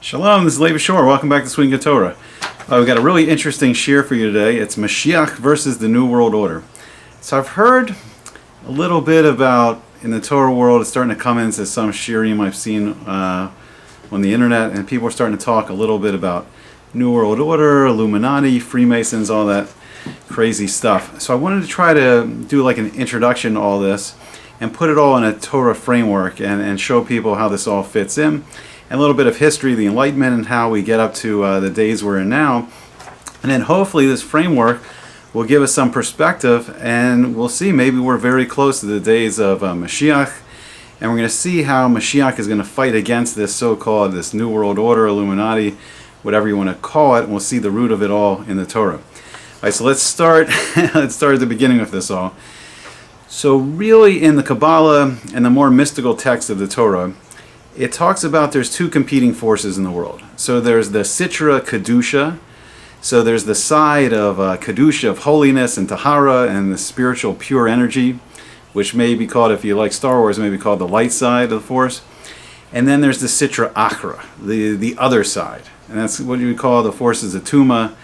Shalom, this is Levi Shore. Welcome back to Good Torah. We've got a really interesting shir for you today. It's Mashiach versus the New World Order. So I've heard a little bit about, in the Torah world, it's starting to come into some shirim I've seen on the internet, and people are starting to talk a little bit about New World Order, Illuminati, Freemasons, all that crazy stuff. So I wanted to try to do like an introduction to all this and put it all in a Torah framework and show people how this all fits in. And a little bit of history, the Enlightenment, and how we get up to the days we're in now. And then hopefully this framework will give us some perspective, and we'll see, maybe we're very close to the days of Mashiach, and we're going to see how Mashiach is going to fight against this so-called, this New World Order, Illuminati, whatever you want to call it, and we'll see the root of it all in the Torah. All right, so let's start, let's start at the beginning of this all. So really in the Kabbalah and the more mystical text of the Torah, it talks about there's two competing forces in the world. So there's the Sitra Kedusha. So there's the side of Kedusha, of holiness and Tahara and the spiritual pure energy, which may be called, if you like Star Wars, may be called the light side of the force. And then there's the Sitra Achra, the other side. And that's what you would call the forces of Tuma,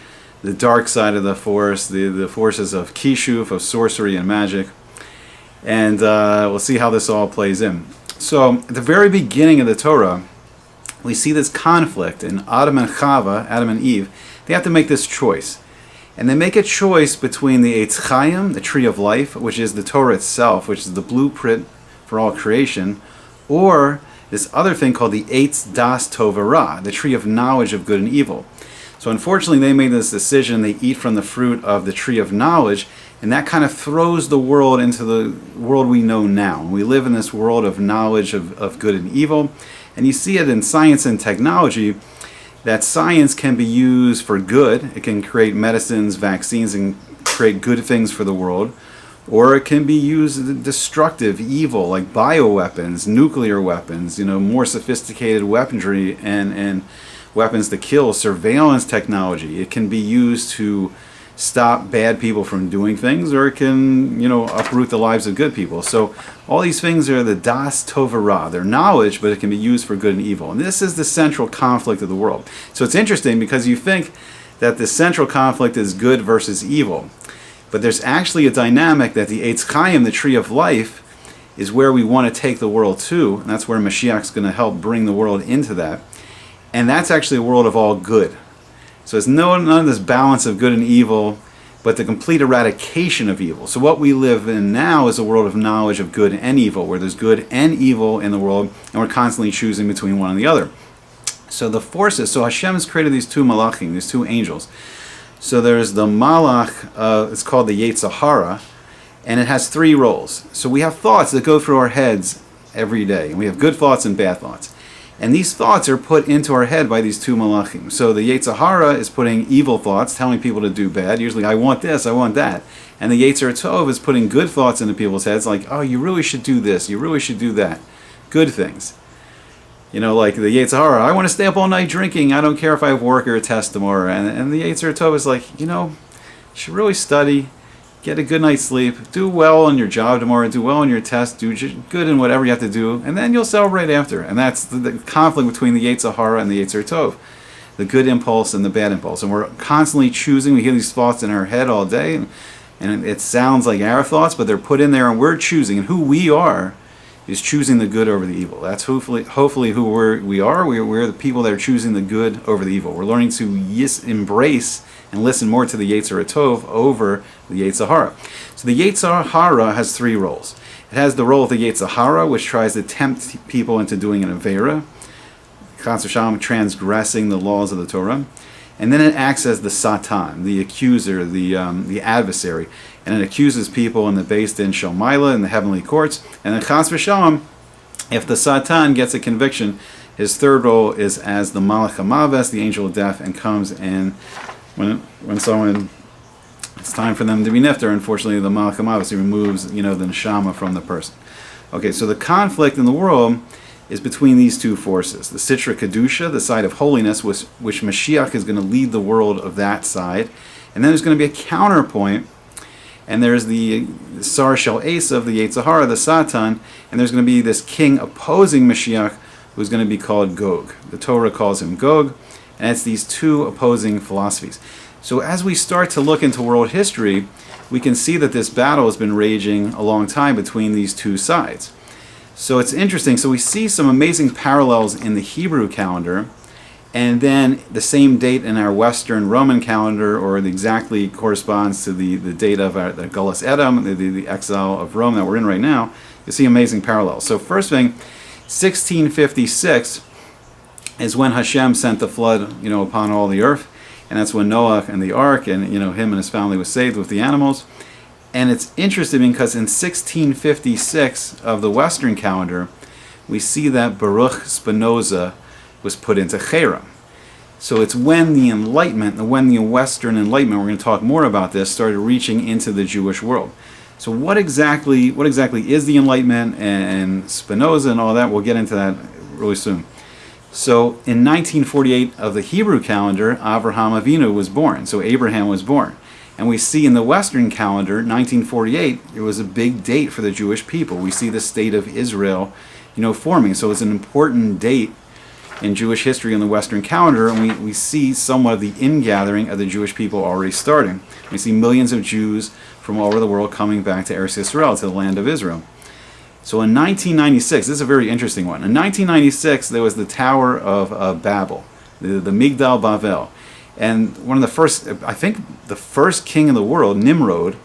the dark side of the force, the forces of Kishuv, of sorcery and magic. And we'll see how this all plays in. So, at the very beginning of the Torah, we see this conflict in Adam and Chava, Adam and Eve. They have to make this choice. And they make a choice between the Eitz Chaim, the tree of life, which is the Torah itself, which is the blueprint for all creation, or this other thing called the Eitz Das Tov Ra, the tree of knowledge of good and evil. So unfortunately they made this decision, they eat from the fruit of the tree of knowledge, and that kind of throws the world into the world we know now. We live in this world of knowledge of good and evil, and you see it in science and technology, that science can be used for good. It can create medicines, vaccines, and create good things for the world, or it can be used destructive, evil, like bioweapons, nuclear weapons, more sophisticated weaponry and weapons to kill, surveillance technology. It can be used to stop bad people from doing things, or it can, uproot the lives of good people. So all these things are the Das Tov Ra. They're knowledge, but it can be used for good and evil. And this is the central conflict of the world. So it's interesting because you think that the central conflict is good versus evil. But there's actually a dynamic that the Eitz Chaim, the tree of life, is where we want to take the world to. And that's where Mashiach's going to help bring the world into that. And that's actually a world of all good. So it's none of this balance of good and evil, but the complete eradication of evil. So what we live in now is a world of knowledge of good and evil, where there's good and evil in the world, and we're constantly choosing between one and the other. So the forces, so Hashem has created these two malachim, these two angels. So there's the malach, it's called the Yetzer Hara, and it has three roles. So we have thoughts that go through our heads every day, and we have good thoughts and bad thoughts. And these thoughts are put into our head by these two malachim. So the Yetzer Hara is putting evil thoughts, telling people to do bad. Usually, I want this, I want that. And the Yetzer Tov is putting good thoughts into people's heads, like, oh, you really should do this, you really should do that. Good things. Like the Yetzer Hara, I want to stay up all night drinking, I don't care if I have work or a test tomorrow. And the Yetzer Tov is like, you should really study, get a good night's sleep, do well on your job tomorrow, do well on your test, do good in whatever you have to do, and then you'll celebrate after. And that's the conflict between the Yetzer Hara and the Yetzer Tov, the good impulse and the bad impulse. And we're constantly choosing, we hear these thoughts in our head all day, and it sounds like our thoughts, but they're put in there and we're choosing. And who we are is choosing the good over the evil. That's hopefully who we are. We're the people that are choosing the good over the evil. We're learning to embrace and listen more to the Yetzer Tov over the Yetzer Hara. So the Yetzer Hara has three roles. It has the role of the Yetzer Hara, which tries to tempt people into doing an Avera, Chas v'Shalom, transgressing the laws of the Torah. And then it acts as the Satan, the accuser, the adversary. And it accuses people in the Beis Din Shomaila, in the heavenly courts. And then Chas v'Shalom, if the Satan gets a conviction, his third role is as the Malach HaMaves, the angel of death, and comes in when someone, it's time for them to be nifter, unfortunately the Malach HaMaves, he removes, the neshama from the person. Okay, so the conflict in the world is between these two forces. The Sitra Kedusha, the side of holiness, which Mashiach is going to lead the world of that side. And then there's going to be a counterpoint, and there's the Sar Shel Esav, the Yetzer Hara, the Satan, and there's going to be this king opposing Mashiach, who's going to be called Gog. The Torah calls him Gog, and it's these two opposing philosophies. So as we start to look into world history, we can see that this battle has been raging a long time between these two sides. So it's interesting. So we see some amazing parallels in the Hebrew calendar, and then the same date in our Western Roman calendar, or the exactly corresponds to the date of the Gullus Edom, the exile of Rome that we're in right now. You see amazing parallels. So first thing, 1656 is when Hashem sent the flood, upon all the earth, and that's when Noah and the ark, and him and his family was saved with the animals. And it's interesting because in 1656 of the Western calendar, we see that Baruch Spinoza was put into Cherem. So it's when the Enlightenment, when the Western Enlightenment, we're going to talk more about this, started reaching into the Jewish world. So what exactly is the Enlightenment and Spinoza and all that? We'll get into that really soon. So in 1948 of the Hebrew calendar, Avraham Avinu was born. So Abraham was born. And we see in the Western calendar, 1948, it was a big date for the Jewish people. We see the state of Israel, forming. So it's an important date in Jewish history in the Western calendar, and we see somewhat of the ingathering of the Jewish people already starting. We see millions of Jews from all over the world coming back to Eretz Yisrael, to the land of Israel. So in 1996, this is a very interesting one. In 1996, there was the Tower of Babel, the Migdal Bavel. And one of the first, I think the first king of the world, Nimrod,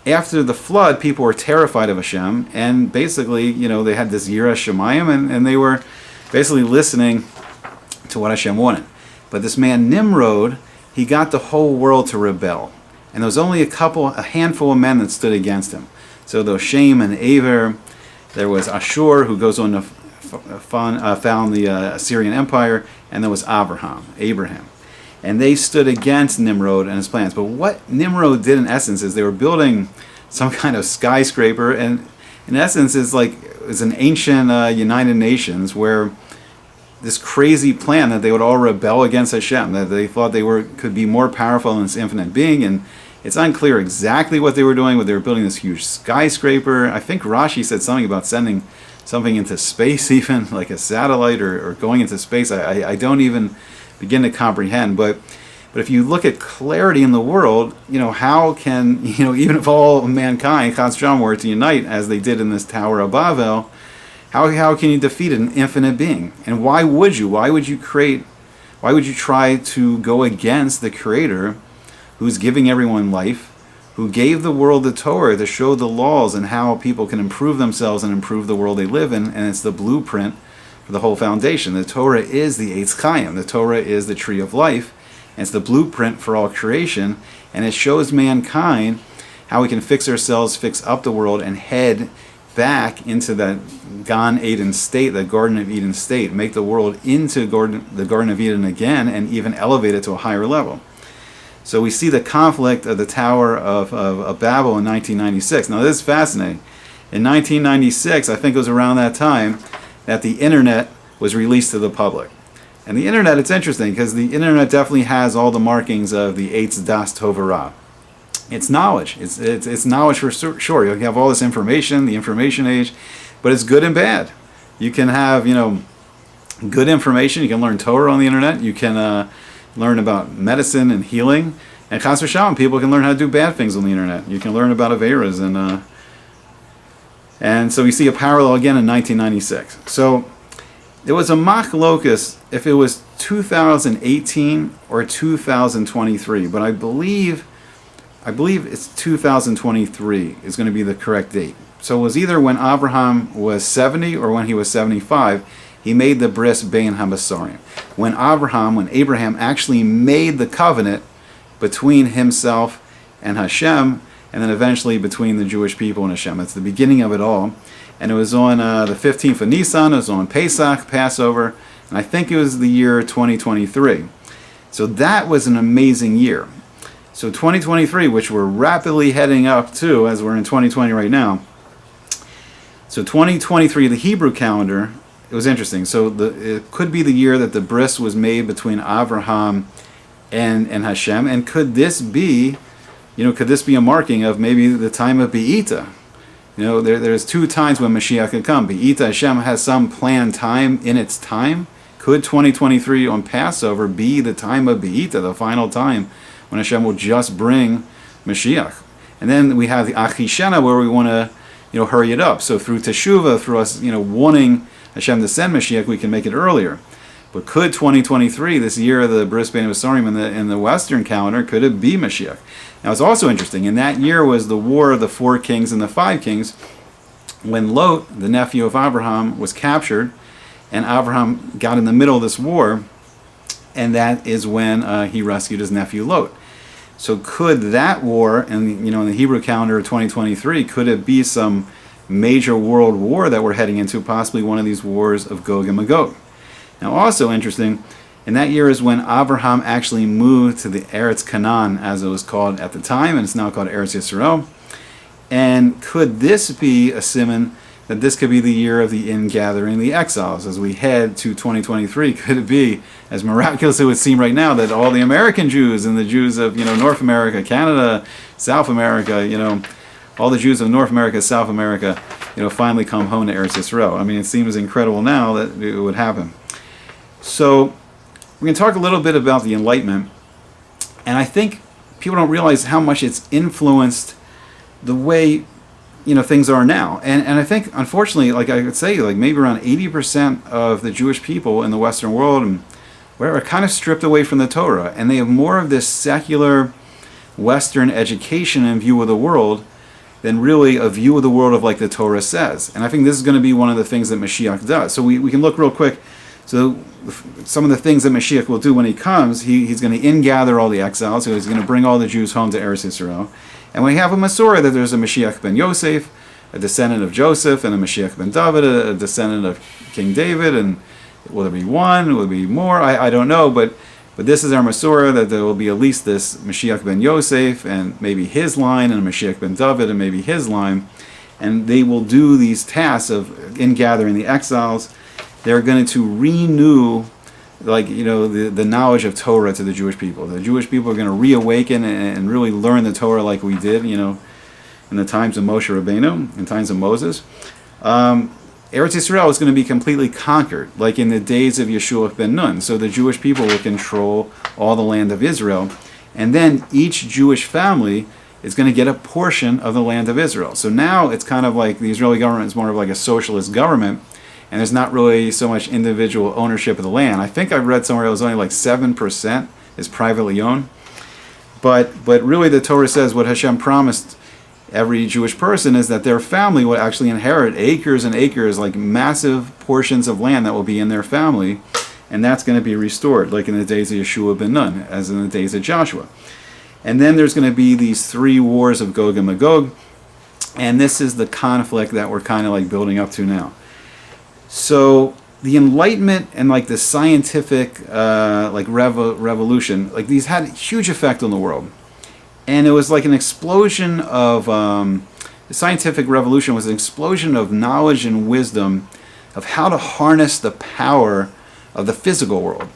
after the flood, people were terrified of Hashem, and basically, they had this Yira Shemayim, and they were basically listening to what Hashem wanted. But this man Nimrod, he got the whole world to rebel. And there was only a handful of men that stood against him. So there was Shem and Aver, there was Ashur, who goes on to found the Assyrian Empire, and there was Abraham. And they stood against Nimrod and his plans. But what Nimrod did in essence is they were building some kind of skyscraper, and in essence it's an ancient United Nations where this crazy plan that they would all rebel against Hashem, that they thought they could be more powerful than this infinite being, and it's unclear exactly what they were doing, but they were building this huge skyscraper. I think Rashi said something about sending something into space, even like a satellite, or going into space. I don't even begin to comprehend, but if you look at clarity in the world, how can, even if all mankind, Chas V'Shalom, were to unite as they did in this Tower of Babel, how can you defeat an infinite being? And why would you? Why would you try to go against the Creator, who's giving everyone life, who gave the world the Torah to show the laws and how people can improve themselves and improve the world they live in, and it's the blueprint for the whole foundation. The Torah is the Eitz Chaim. The Torah is the tree of life, and it's the blueprint for all creation, and it shows mankind how we can fix ourselves, fix up the world, and head back into that Gan Eden state, the Garden of Eden state, make the world into the Garden of Eden again, and even elevate it to a higher level. So we see the conflict of the Tower of Babel in 1996. Now this is fascinating. In 1996, I think it was around that time, that the internet was released to the public. And the internet, it's interesting, because the internet definitely has all the markings of the Eitz Das Tov Ra. It's knowledge. It's knowledge for sure. You have all this information, the information age, but it's good and bad. You can have, good information. You can learn Torah on the internet. You can learn about medicine and healing. And Chas V'Shalom, people can learn how to do bad things on the internet. You can learn about Averas, and so we see a parallel again in 1996. So there was a machlokus if it was 2018 or 2023, but I believe it's 2023 is going to be the correct date. So it was either when Abraham was 70 or when he was 75, he made the bris bein habasarim. When Abraham actually made the covenant between himself and Hashem, and then eventually between the Jewish people and Hashem. It's the beginning of it all. And it was on the 15th of Nisan, it was on Pesach, Passover, and I think it was the year 2023. So that was an amazing year. So 2023, which we're rapidly heading up to, as we're in 2020 right now. So 2023, the Hebrew calendar, it was interesting. So it could be the year that the bris was made between Avraham and Hashem. And could this be a marking of maybe the time of Be'ita? There's two times when Mashiach could come. Be'ita, Hashem has some planned time in its time. Could 2023 on Passover be the time of Be'ita, the final time when Hashem will just bring Mashiach? And then we have the Achishena, where we want to hurry it up. So through Teshuvah, through us wanting Hashem to send Mashiach, we can make it earlier. But could 2023, this year of the Bris Bein Hasarim in the Western calendar, could it be Mashiach? Now it's also interesting. In that year was the war of the 4 kings and the 5 kings, when Lot, the nephew of Abraham, was captured, and Abraham got in the middle of this war, and that is when he rescued his nephew Lot. So could that war, in the Hebrew calendar of 2023, could it be some major world war that we're heading into, possibly one of these wars of Gog and Magog? Now also interesting, and that year is when Abraham actually moved to the Eretz Canaan, as it was called at the time, and it's now called Eretz Yisrael. And could this be a simon that this could be the year of the ingathering of the exiles as we head to 2023? Could it be, as miraculous it would seem right now, that all the American Jews and the Jews of North America, Canada, South America, all the Jews of North America, South America, finally come home to Eretz Yisrael? I mean, it seems incredible now that it would happen. So we're going to talk a little bit about the Enlightenment, and I think people don't realize how much it's influenced the way things are now. And I think, unfortunately, like I could say, like maybe around 80% of the Jewish people in the Western world and where are kind of stripped away from the Torah, and they have more of this secular Western education and view of the world than really a view of the world of like the Torah says. And I think this is going to be one of the things that Mashiach does. So we can look real quick. So some of the things that Mashiach will do when he comes, he's going to ingather all the exiles, so he's going to bring all the Jews home to Eretz Yisrael. And we have a Masorah that there's a Mashiach ben Yosef, a descendant of Joseph, and a Mashiach ben David, a descendant of King David. And will there be one? Will there be more? I don't know, but this is our Masorah, that there will be at least this Mashiach ben Yosef, and maybe his line, and a Mashiach ben David, and maybe his line. And they will do these tasks of ingathering the exiles. They're going to renew, the knowledge of Torah to the Jewish people. The Jewish people are going to reawaken and really learn the Torah like we did, in the times of Moshe Rabbeinu, in times of Moses. Eretz Yisrael is going to be completely conquered, like in the days of Yeshua ben Nun. So the Jewish people will control all the land of Israel, and then each Jewish family is going to get a portion of the land of Israel. So now it's kind of like the Israeli government is more of like a socialist government, and there's not really so much individual ownership of the land. I think I've read somewhere it was only like 7% is privately owned. But really the Torah says what Hashem promised every Jewish person is that their family will actually inherit acres and acres, like massive portions of land that will be in their family, and that's going to be restored, like in the days of Yeshua ben Nun, as in the days of Joshua. And then there's going to be these 3 wars of Gog and Magog, and this is the conflict that we're kind of like building up to now. So the Enlightenment and like the scientific revolution, like these had a huge effect on the world. And it was like an explosion of, the scientific revolution was an explosion of knowledge and wisdom of how to harness the power of the physical world.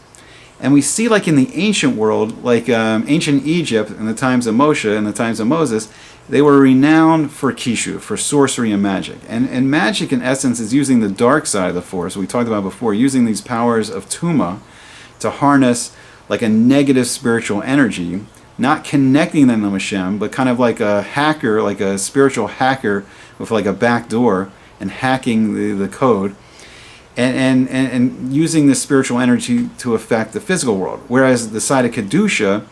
And we see like in the ancient world, like ancient Egypt in the times of Moshe and the times of Moses, they were renowned for kishu, for sorcery and magic. And magic in essence is using the dark side of the force, we talked about before, using these powers of Tuma to harness like a negative spiritual energy, not connecting them to Hashem, but kind of like a hacker, like a spiritual hacker with like a back door and hacking the code. And using this spiritual energy to affect the physical world. Whereas the side of Kedusha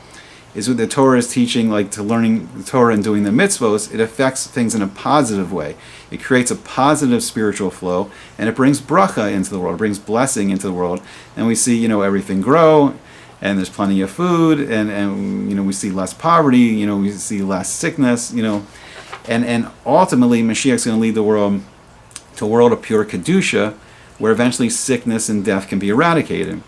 is what the Torah is teaching, like to learning the Torah and doing the mitzvos, it affects things in a positive way. It creates a positive spiritual flow, and it brings bracha into the world, it brings blessing into the world. And we see, everything grow, and there's plenty of food, and we see less poverty, we see less sickness, and ultimately Mashiach is going to lead the world to a world of pure Kedusha, where eventually sickness and death can be eradicated.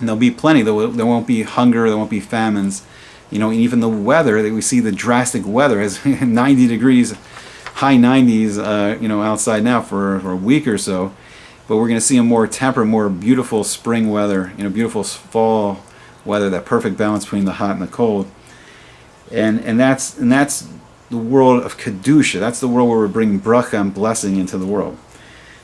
And there'll be plenty. There won't be hunger, there won't be famines. Even the weather, that we see the drastic weather is 90 degrees, high 90s, outside now for a week or so. But we're going to see a more tempered, more beautiful spring weather, beautiful fall weather, that perfect balance between the hot and the cold. And that's the world of Kedusha. That's the world where we're bringing bracha and blessing into the world.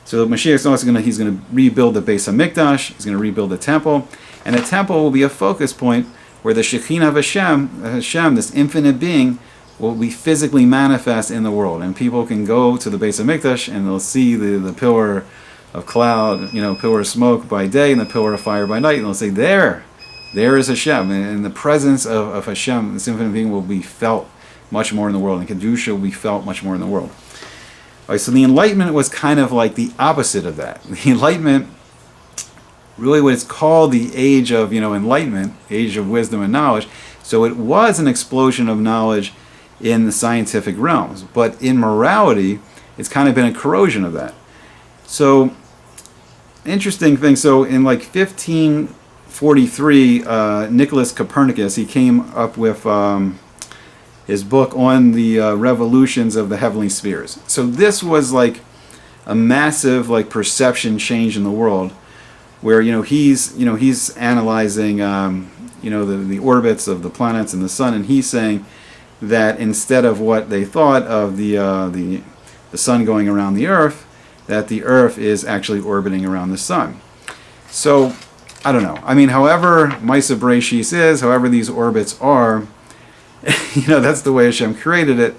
So Mashiach is also he's going to rebuild the Beis HaMikdash, he's going to rebuild the temple, and the temple will be a focus point where the Shekhinah of Hashem, this infinite being, will be physically manifest in the world. And people can go to the Beis HaMikdash and they'll see the pillar of cloud, pillar of smoke by day and the pillar of fire by night, and they'll say, there is Hashem. And the presence of Hashem, this infinite being, will be felt much more in the world, and Kedusha will be felt much more in the world. All right, so the Enlightenment was kind of like the opposite of that. The Enlightenment, really what it's called the age of, enlightenment, age of wisdom and knowledge. So it was an explosion of knowledge in the scientific realms. But in morality, it's kind of been a corrosion of that. So, interesting thing, so in 1543, Nicholas Copernicus, he came up with his book on the revolutions of the heavenly spheres. So this was like a massive perception change in the world, where he's analyzing the orbits of the planets and the sun, and he's saying that instead of what they thought of the sun going around the Earth, that the Earth is actually orbiting around the sun. So I don't know. I mean, however Maisa Bereshis is, however these orbits are, that's the way Hashem created it.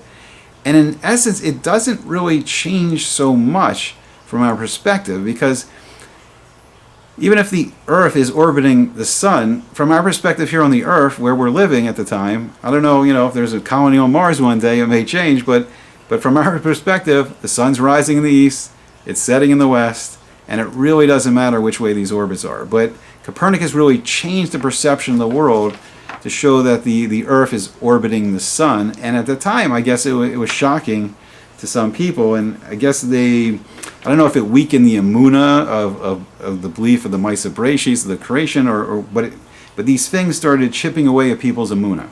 And in essence, it doesn't really change so much from our perspective, because even if the Earth is orbiting the sun, from our perspective here on the Earth, where we're living at the time, I don't know, if there's a colony on Mars one day, it may change, but from our perspective, the sun's rising in the east, it's setting in the west, and it really doesn't matter which way these orbits are. But Copernicus really changed the perception of the world to show that the Earth is orbiting the sun. And at the time, I guess it was shocking to some people, and I guess I don't know if it weakened the emunah of the belief of the Maisa Bereshis, of the creation, but these things started chipping away at people's emunah,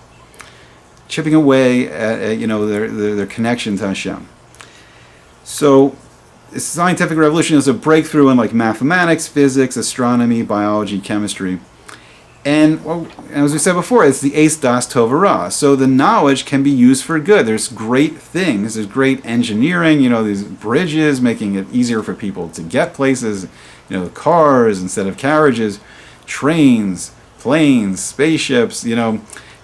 chipping away at their connection to Hashem. So the scientific revolution is a breakthrough in mathematics, physics, astronomy, biology, chemistry. And as we said before, it's the Eis Das Tov Ra. So the knowledge can be used for good. There's great things. There's great engineering, these bridges, making it easier for people to get places, cars instead of carriages, trains, planes, spaceships,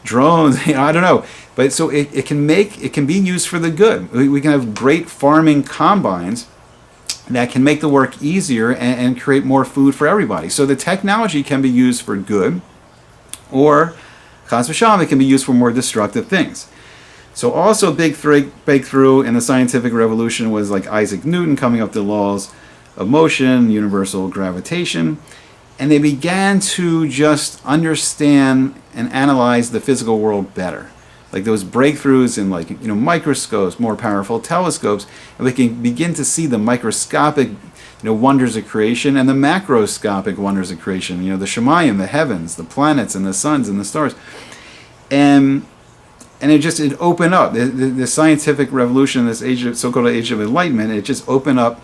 drones, I don't know. But so it can be used for the good. We can have great farming combines that can make the work easier and create more food for everybody. So the technology can be used for good, or chas v'shalom, it can be used for more destructive things. So also a big breakthrough in the scientific revolution was Isaac Newton coming up with the laws of motion, universal gravitation, and they began to just understand and analyze the physical world better. Those breakthroughs in microscopes, more powerful telescopes, and we can begin to see the microscopic wonders of creation and the macroscopic wonders of creation, the Shemayim, the heavens, the planets and the suns and the stars. And it opened up the scientific revolution, this so-called age of enlightenment. It just opened up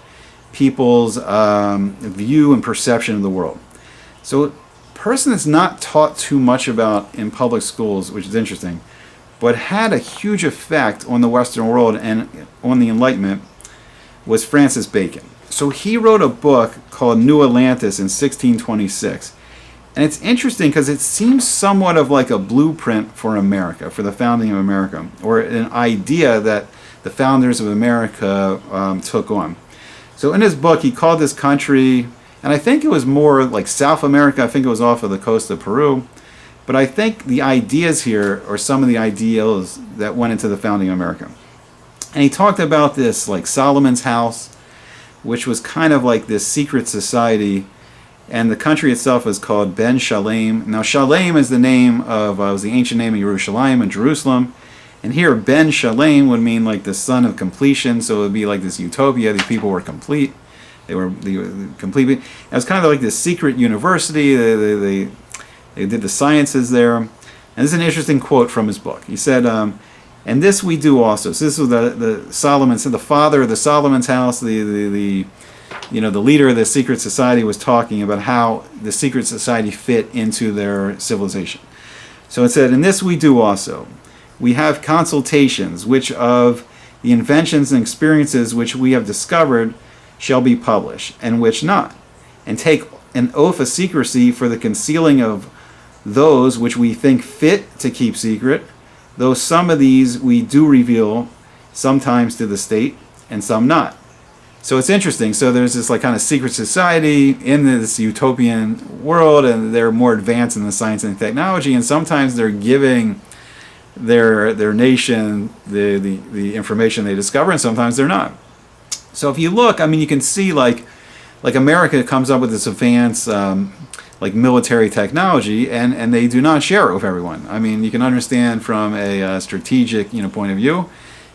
people's view and perception of the world. So a person that's not taught too much about in public schools, which is interesting, but had a huge effect on the Western world and on the Enlightenment, was Francis Bacon. So he wrote a book called New Atlantis in 1626. And it's interesting because it seems somewhat of a blueprint for America, for the founding of America, or an idea that the founders of America took on. So in his book, he called this country, and I think it was more South America, I think it was off of the coast of Peru, but I think the ideas here are some of the ideals that went into the founding of America. And he talked about this Solomon's house, which was kind of this secret society, and the country itself is called Ben Shalem. Now Shalem is the name of, was the ancient name of Yerushalayim and Jerusalem, and here Ben Shalem would mean the son of completion, so it would be this utopia. These people were complete. They were complete. It was kind of this secret university. They did the sciences there. And this is an interesting quote from his book. He said, and this we do also. So this was the father of the Solomon's house, the leader of the secret society, was talking about how the secret society fit into their civilization. So it said, and this we do also. we have consultations, which of the inventions and experiences which we have discovered shall be published, and which not, and take an oath of secrecy for the concealing of those which we think fit to keep secret, though some of these we do reveal sometimes to the state, and some not. So it's interesting. So there's this like kind of secret society in this utopian world, and they're more advanced in the science and technology, and sometimes they're giving their nation the information they discover, and sometimes they're not. So if you look, I mean, you can see like America comes up with this advanced like military technology, and they do not share it with everyone. I mean, you can understand from a strategic point of view,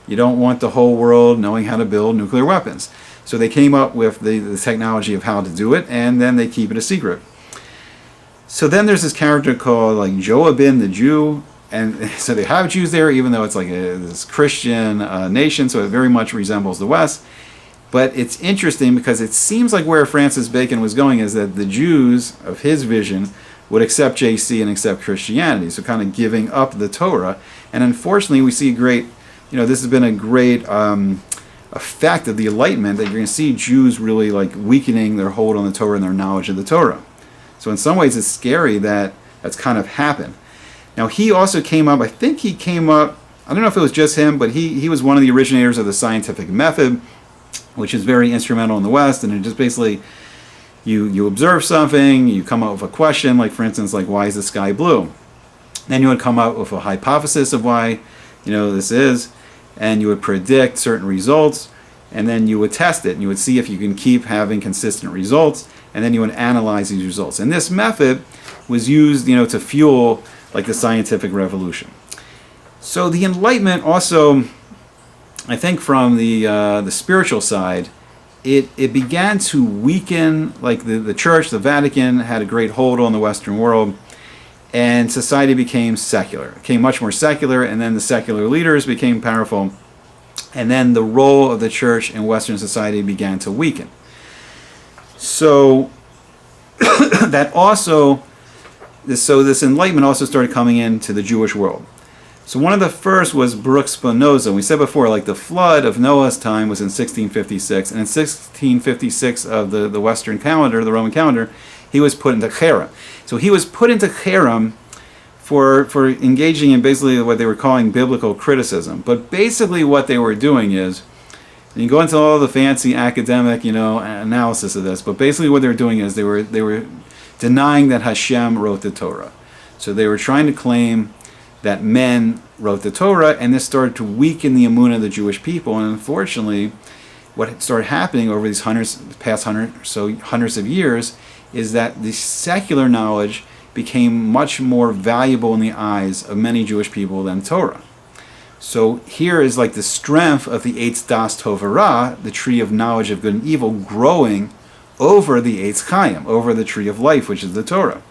you don't want the whole world knowing how to build nuclear weapons. So they came up with the technology of how to do it, and then they keep it a secret. So then there's this character called like Joabin the Jew, and so they have Jews there, even though it's like this Christian nation, so it very much resembles the West. But it's interesting because it seems like where Francis Bacon was going is that the Jews of his vision would accept JC and accept Christianity, so kind of giving up the Torah. And unfortunately, we see this has been a great effect of the Enlightenment, that you're going to see Jews really like weakening their hold on the Torah and their knowledge of the Torah. So in some ways, it's scary that that's kind of happened. Now, he also came up, I don't know if it was just him, but he was one of the originators of the scientific method, which is very instrumental in the West. And it just basically, you observe something, you come up with a question, like for instance, like why is the sky blue? Then you would come up with a hypothesis of why this is, and you would predict certain results, and then you would test it, and you would see if you can keep having consistent results, and then you would analyze these results. And this method was used to fuel like the scientific revolution. So the Enlightenment also, I think from the spiritual side, it began to weaken, like the church, the Vatican had a great hold on the Western world, and society became secular. It became much more secular, and then the secular leaders became powerful, and then the role of the church in Western society began to weaken. So this Enlightenment also started coming into the Jewish world. So one of the first was Baruch Spinoza. We said before, like the flood of Noah's time was in 1656, and in 1656 of the Western calendar, the Roman calendar, he was put into cherem. So he was put into cherem for engaging in basically what they were calling biblical criticism. But basically what they were doing is, and you go into all the fancy academic analysis of this, but basically what they were doing is they were denying that Hashem wrote the Torah. So they were trying to claim that men wrote the Torah, and this started to weaken the emunah of the Jewish people. And unfortunately, what started happening over these past hundreds of years is that the secular knowledge became much more valuable in the eyes of many Jewish people than Torah. So here is like the strength of the Eitz Das Tov Ra, the tree of knowledge of good and evil, growing over the Eitz Chaim, over the tree of life, which is the Torah.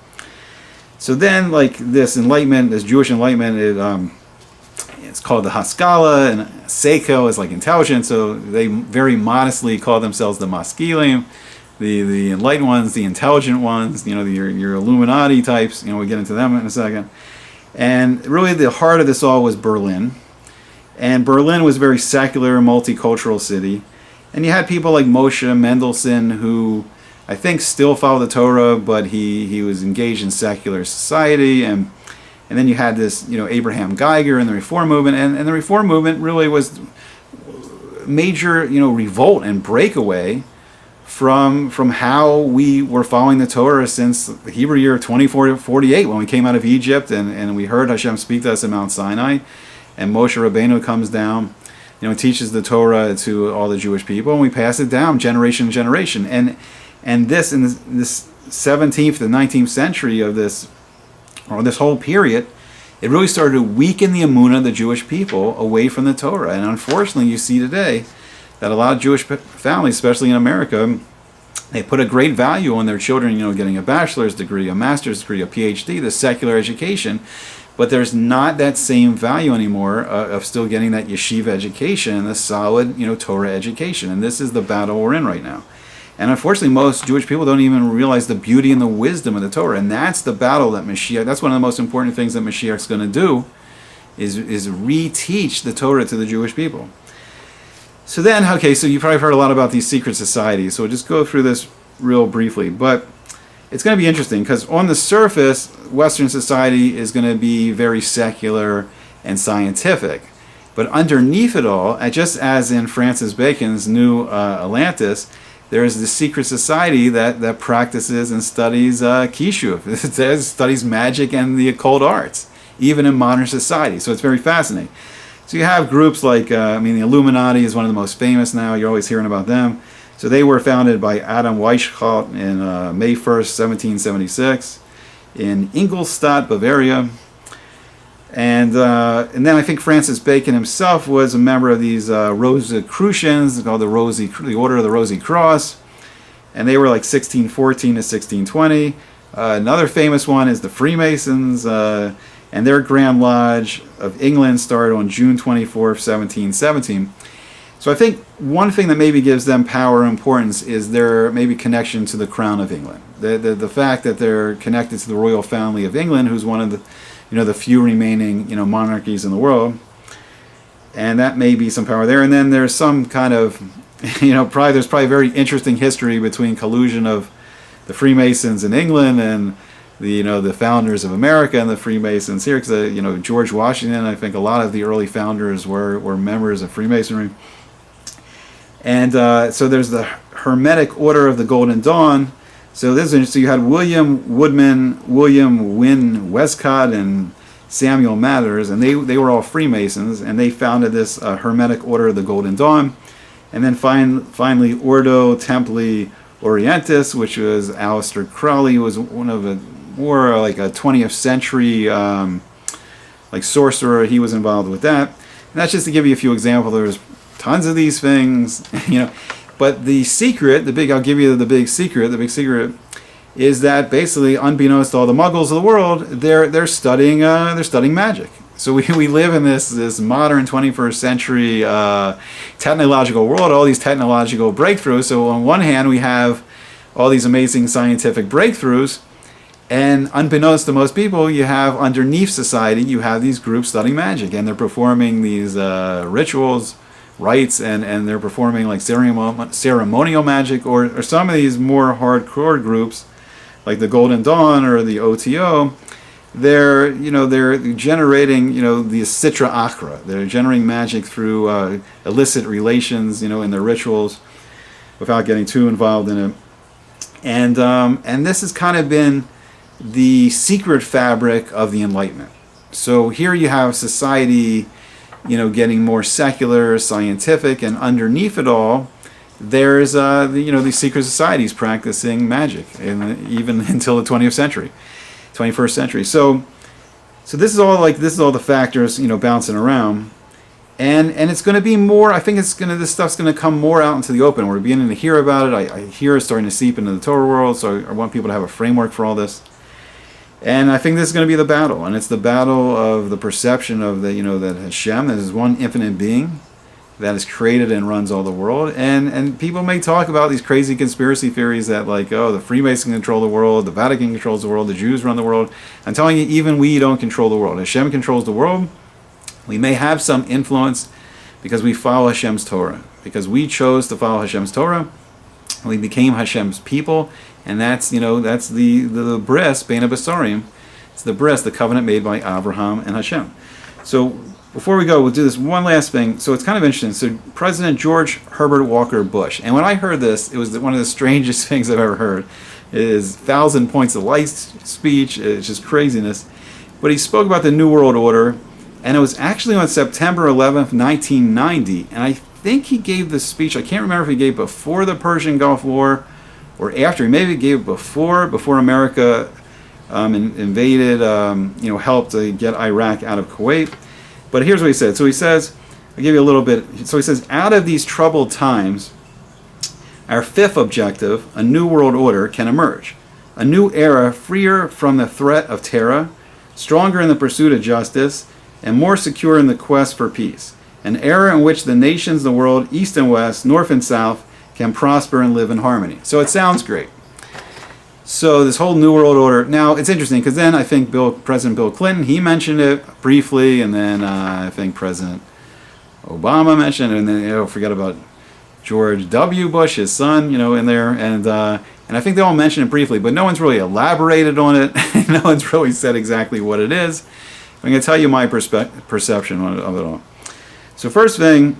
So then, like this Enlightenment, this Jewish Enlightenment, it's called the Haskalah, and Seiko is like intelligence. So they very modestly call themselves the Maskilim, the enlightened ones, the intelligent ones. Your Illuminati types. We get into them in a second. And really, the heart of this all was Berlin, and Berlin was a very secular, multicultural city. And you had people like Moshe Mendelssohn, who I think still followed the Torah, but he was engaged in secular society, and then you had this Abraham Geiger and the Reform movement, and the Reform movement really was major revolt and breakaway from how we were following the Torah since the Hebrew year of 2448, when we came out of Egypt and we heard Hashem speak to us at Mount Sinai, and Moshe Rabbeinu comes down, teaches the Torah to all the Jewish people, and we pass it down generation to generation. And this, in this 17th to 19th century of this whole period, it really started to weaken the emunah of the Jewish people away from the Torah. And unfortunately, you see today that a lot of Jewish families, especially in America, they put a great value on their children, getting a bachelor's degree, a master's degree, a PhD, the secular education. But there's not that same value anymore of still getting that yeshiva education, the solid, Torah education. And this is the battle we're in right now. And unfortunately, most Jewish people don't even realize the beauty and the wisdom of the Torah. And that's the battle that Mashiach, that's one of the most important things that Mashiach's going to do, is reteach the Torah to the Jewish people. So then, okay, so you've probably heard a lot about these secret societies, so we'll just go through this real briefly. But it's going to be interesting, because on the surface, Western society is going to be very secular and scientific. But underneath it all, just as in Francis Bacon's New Atlantis, there is this secret society that practices and studies kishuv. It studies magic and the occult arts, even in modern society. So it's very fascinating. So you have groups like, the Illuminati is one of the most famous now. You're always hearing about them. So they were founded by Adam Weishaupt in May 1st, 1776, in Ingolstadt, Bavaria. And then I think Francis Bacon himself was a member of these Rosicrucians, called the Order of the Rosy Cross, and they were like 1614 to 1620. Another famous one is the Freemasons, and their Grand Lodge of England started on June 24th, 1717. So I think one thing that maybe gives them power and importance is their maybe connection to the Crown of England. The fact that they're connected to the royal family of England, who's one of the few remaining monarchies in the world, and that may be some power there. And then there's some kind of there's probably very interesting history between collusion of the Freemasons in England and the founders of America and the Freemasons here, because George Washington, I think a lot of the early founders were members of Freemasonry. And so there's the Hermetic Order of the Golden Dawn. So you had William Woodman, William Wynne Westcott, and Samuel Mathers, and they were all Freemasons, and they founded this Hermetic Order of the Golden Dawn. And then finally Ordo Templi Orientis, which was Aleister Crowley, who was one of a more like a 20th century sorcerer. He was involved with that. And that's just to give you a few examples. There's tons of these things, But the secret, I'll give you the big secret. The big secret is that basically, unbeknownst to all the Muggles of the world, they're studying magic. So we live in this modern 21st century technological world, all these technological breakthroughs. So on one hand, we have all these amazing scientific breakthroughs, and unbeknownst to most people, you have underneath society, you have these groups studying magic, and they're performing these rituals, rites, and they're performing like ceremonial magic, or some of these more hardcore groups like the Golden Dawn or the OTO, they're generating the Sitra Achra. They're generating magic through illicit relations in their rituals without getting too involved in it. And this has kind of been the secret fabric of the Enlightenment. So here you have society getting more secular, scientific, and underneath it all, there's these secret societies practicing magic, and even until the 21st century. So this is all the factors bouncing around, and it's going to be more. I think this stuff's going to come more out into the open. We're beginning to hear about it. I hear it starting to seep into the Torah world. So I want people to have a framework for all this. And I think this is going to be the battle, and it's the battle of the perception of that Hashem, that is one infinite being that has created and runs all the world. And people may talk about these crazy conspiracy theories that the Freemasons control the world, the Vatican controls the world, the Jews run the world. I'm telling you, even we don't control the world. Hashem controls the world. We may have some influence because we follow Hashem's Torah, because we chose to follow Hashem's Torah. We became Hashem's people. And that's the bris, Bein HaBasarim. It's the bris, the covenant made by Abraham and Hashem. So before we go, we'll do this one last thing. So it's kind of interesting. So President George Herbert Walker Bush, and when I heard this, it was one of the strangest things I've ever heard. It is 1,000 points of light speech. It's just craziness. But he spoke about the New World Order, and it was actually on September 11th, 1990. And I think he gave this speech. I can't remember if he gave before the Persian Gulf War or after. He maybe gave before America invaded, helped to get Iraq out of Kuwait. But here's what he said. So he says, I'll give you a little bit. So he says, out of these troubled times, our fifth objective, a new world order, can emerge. A new era freer from the threat of terror, stronger in the pursuit of justice, and more secure in the quest for peace. An era in which the nations of the world, east and west, north and south, can prosper and live in harmony. So it sounds great. So this whole New World Order. Now it's interesting because then I think President Bill Clinton, he mentioned it briefly, and then I think President Obama mentioned it, and then forget about George W. Bush, his son, in there, and I think they all mentioned it briefly, but no one's really elaborated on it. No one's really said exactly what it is. I'm going to tell you my perception of it all. So first thing,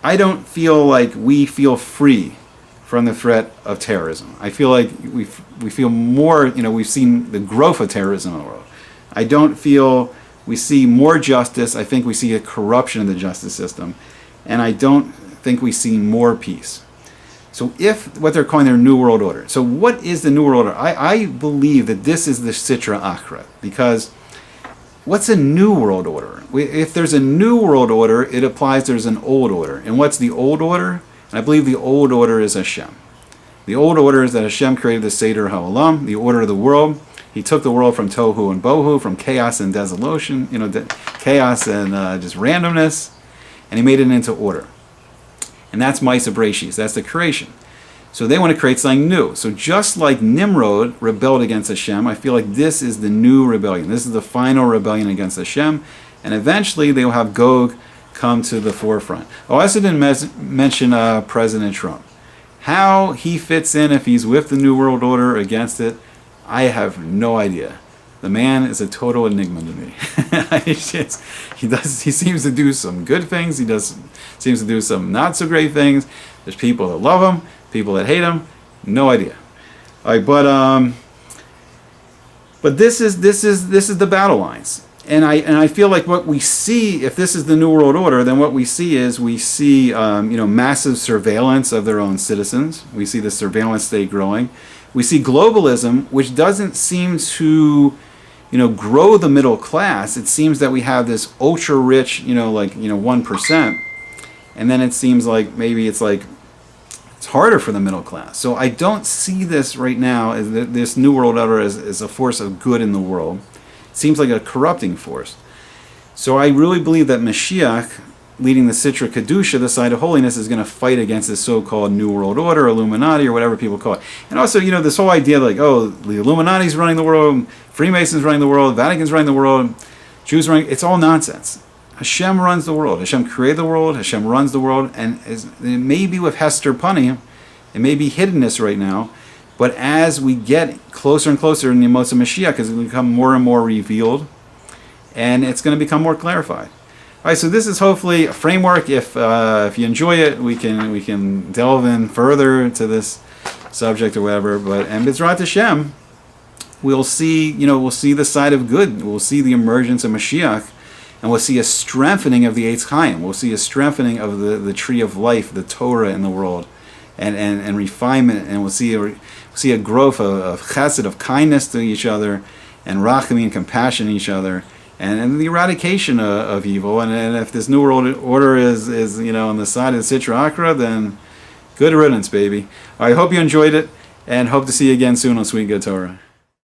I don't feel like we feel free from the threat of terrorism. I feel like we feel more, we've seen the growth of terrorism in the world. I don't feel we see more justice. I think we see a corruption in the justice system. And I don't think we see more peace. So if what they're calling their New World Order. So what is the New World Order? I believe that this is the Sitra Achra. Because what's a New World Order? If there's a New World Order, it applies there's an Old Order. And what's the Old Order? And I believe the Old Order is Hashem. The Old Order is that Hashem created the Seder HaOlam, the order of the world. He took the world from tohu and bohu, from chaos and desolation, chaos and just randomness, and he made it into order. And that's Maisa Breshis, that's the creation. So they want to create something new. So just like Nimrod rebelled against Hashem, I feel like this is the new rebellion. This is the final rebellion against Hashem, and eventually they will have Gog come to the forefront. Oh, I also didn't mention President Trump. How he fits in, if he's with the New World Order or against it, I have no idea. The man is a total enigma to me. He seems to do some good things. He seems to do some not so great things. There's people that love him, people that hate him. No idea. All right, but this is the battle lines. And I feel like what we see, if this is the New World Order, then what we see is massive surveillance of their own citizens. We see the surveillance state growing. We see globalism, which doesn't seem to, grow the middle class. It seems that we have this ultra rich, 1%, and then it seems like maybe it's harder for the middle class. So I don't see this right now as this New World Order as a force of good in the world. Seems like a corrupting force. So I really believe that Mashiach, leading the Sitra Kedusha, the side of holiness, is going to fight against this so-called New World Order, Illuminati, or whatever people call it. And also, this whole idea the Illuminati's running the world, Freemasons running the world, Vatican's running the world, Jews running, it's all nonsense. Hashem runs the world. Hashem created the world. Hashem runs the world. And it may be with Hester Punny, it may be hiddenness right now, but as we get closer and closer in the Yemos of Mashiach, it's going to become more and more revealed, and it's going to become more clarified. All right, so this is hopefully a framework. If you enjoy it, we can delve in further to this subject or whatever. And B'ezrat Hashem, we'll see the side of good. We'll see the emergence of Mashiach, and we'll see a strengthening of the Eitz Chaim. We'll see a strengthening of the tree of life, the Torah in the world, and refinement, and we'll see a growth of chesed, of kindness to each other, and rachamim, and compassion to each other, and the eradication of evil. And if this New World Order is on the side of the Sitra Achra, then good riddance, baby. I hope you enjoyed it, and hope to see you again soon on Sweet Good Torah.